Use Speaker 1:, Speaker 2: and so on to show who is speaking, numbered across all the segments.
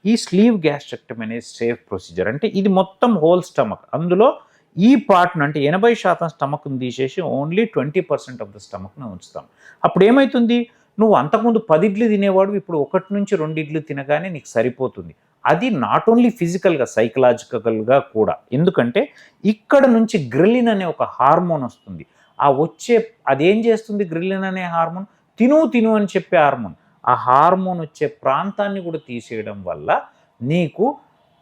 Speaker 1: ఈ slew gastrectomy అనేది safe procedure. అంటే ఇది మొత్తం హోల్ స్టమక్, అందులో ఈ పార్ట్ను అంటే 80% స్టమక్ని తీసేసి ఓన్లీ 20% ఆఫ్ ద స్టమక్ను ఉంచుతాం. అప్పుడు ఏమవుతుంది, నువ్వు అంతకుముందు 10 ఇడ్లీ తినేవాడు ఇప్పుడు 1-2 ఇడ్లీ తినగానే నీకు సరిపోతుంది. అది నాట్ ఓన్లీ ఫిజికల్గా, సైకలాజికల్గా కూడా. ఎందుకంటే ఇక్కడ నుంచి గ్రెలిన్ అనే ఒక హార్మోన్ వస్తుంది. ఆ వచ్చే అదేం చేస్తుంది, గ్రెలిన్ అనే హార్మోన్ తిను అని చెప్పే హార్మోన్. ఆ హార్మోన్ వచ్చే ప్రాంతాన్ని కూడా తీసేయడం వల్ల నీకు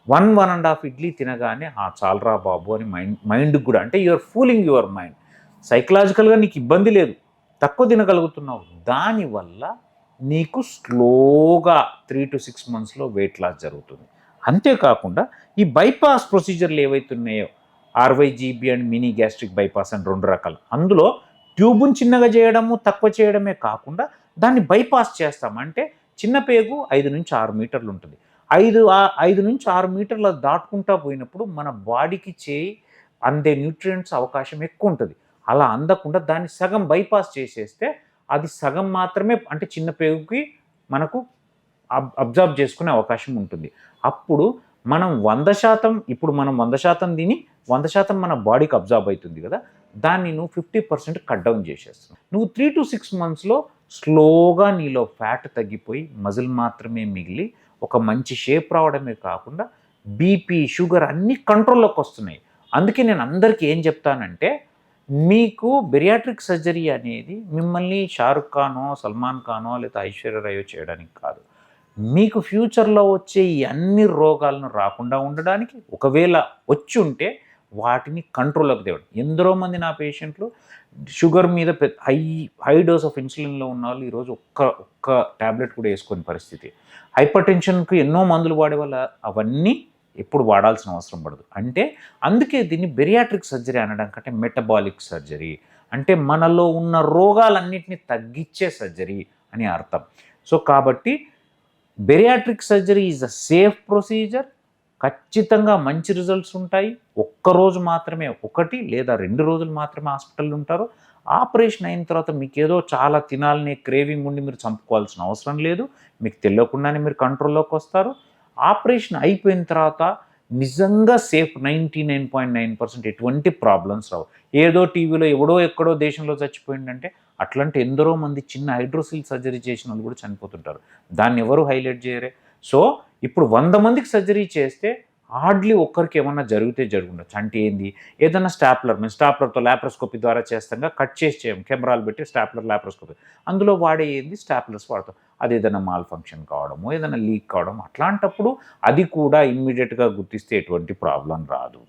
Speaker 1: 1-1.5 ఇడ్లీ తినగానే చాలరా బాబు అని మైండ్కి కూడా, అంటే యూఆర్ ఫూలింగ్ యువర్ మైండ్. సైకలాజికల్గా నీకు ఇబ్బంది లేదు, తక్కువ తినగలుగుతున్నావు. దానివల్ల నీకు స్లోగా 3 to 6 monthsలో వెయిట్ లాస్ జరుగుతుంది. అంతేకాకుండా ఈ బైపాస్ ప్రొసీజర్లు ఏవైతున్నాయో ఆర్వైజీబీ అండ్ మినీ గ్యాస్ట్రిక్ బైపాస్ అని 2 రకాలు. అందులో ట్యూబుని చిన్నగా చేయడము, తక్కువ చేయడమే కాకుండా దాన్ని బైపాస్ చేస్తాం. అంటే చిన్న పేగు 5-6 మీటర్లు ఉంటుంది. 5-6 మీటర్లు దాటుకుంటా పోయినప్పుడు మన బాడీకి అందే న్యూట్రియంట్స్ అవకాశం ఎక్కువ ఉంటుంది. అలా అందకుండా దాన్ని సగం బైపాస్ చేసేస్తే అది సగం మాత్రమే, అంటే చిన్న పేగుకి మనకు అబ్జర్వ్ చేసుకునే అవకాశం ఉంటుంది. అప్పుడు మనం 100%, ఇప్పుడు మనం 100% తిని 100% మన బాడీకి అబ్జర్వ్ అవుతుంది కదా, దాన్ని నువ్వు 50% కట్ డౌన్ చేసేస్తున్నావు. నువ్వు 3 to 6 monthsలో స్లోగా నీలో ఫ్యాట్ తగ్గిపోయి మజిల్ మాత్రమే మిగిలి ఒక మంచి షేప్ రావడమే కాకుండా బీపీ, షుగర్ అన్నీ కంట్రోల్లోకి వస్తున్నాయి. అందుకే నేను అందరికీ ఏం చెప్తానంటే, మీకు బెరియాట్రిక్ సర్జరీ అనేది మిమ్మల్ని షారుఖ్ ఖానో, సల్మాన్ ఖానో లేదా ఐశ్వర్య రాయో చేయడానికి కాదు. మీకు ఫ్యూచర్లో వచ్చే ఈ అన్ని రోగాలను రాకుండా ఉండడానికి, ఒకవేళ వచ్చి ఉంటే వాటిని కంట్రోల్లోకి తేవడం. ఎందరో మంది నా పేషెంట్లు షుగర్ మీద హై డోస్ ఆఫ్ ఇన్సులిన్లో ఉన్న వాళ్ళు ఈరోజు ఒక్క ట్యాబ్లెట్ కూడా వేసుకొని పరిస్థితి. హైపర్ టెన్షన్కి ఎన్నో మందులు వాడే వల్ల అవన్నీ ఎప్పుడు వాడాల్సిన అవసరం పడదు. అంటే అందుకే దీన్ని బెరియాట్రిక్ సర్జరీ అనడం కంటే మెటబాలిక్ సర్జరీ, అంటే మనలో ఉన్న రోగాలన్నింటినీ తగ్గించే సర్జరీ అని అర్థం. సో కాబట్టి bariatric surgery is a safe procedure. ఖచ్చితంగా మంచి రిజల్ట్స్ ఉంటాయి. ఒక్కరోజు మాత్రమే, 1 లేదా 2 రోజులు మాత్రమే హాస్పిటల్లో ఉంటారు. ఆపరేషన్ అయిన తర్వాత మీకు ఏదో చాలా తినాలనే క్రేవింగ్ ఉండి మీరు చంపుకోవాల్సిన అవసరం లేదు. మీకు తెలియకుండానే మీరు కంట్రోల్లోకి వస్తారు. ఆపరేషన్ అయిపోయిన తర్వాత నిజంగా సేఫ్, 99.9% ఎటువంటి ప్రాబ్లమ్స్ రావు. ఏదో టీవీలో ఎవడో ఎక్కడో దేశంలో చచ్చిపోయిందంటే అట్లాంటి ఎందరో మంది చిన్న హైడ్రోసిల్ సర్జరీ చేసిన వాళ్ళు కూడా చనిపోతుంటారు. దాన్ని ఎవరు హైలైట్ చేయరే. సో ఇప్పుడు 100 మందికి సర్జరీ చేస్తే హార్డ్లీ ఒక్కరికి ఏమన్నా జరిగితే జరుగుండొచ్చు. అంటే ఏంది, ఏదైనా మేము స్టాప్లర్తో లాప్రోస్కోపీ ద్వారా చేస్తాంగా, కట్ చేసి చేయం, కెమెరాలు పెట్టి స్టాప్లర్ లాప్రోస్కోపీ, అందులో వాడే ఏంది స్టాప్లర్స్ వాడతాం. అది ఏదైనా మాల్ ఫంక్షన్ కావడము, ఏదైనా లీక్ కావడం, అట్లాంటప్పుడు అది కూడా ఇమ్మీడియట్గా గుర్తిస్తే ఎటువంటి ప్రాబ్లం రాదు.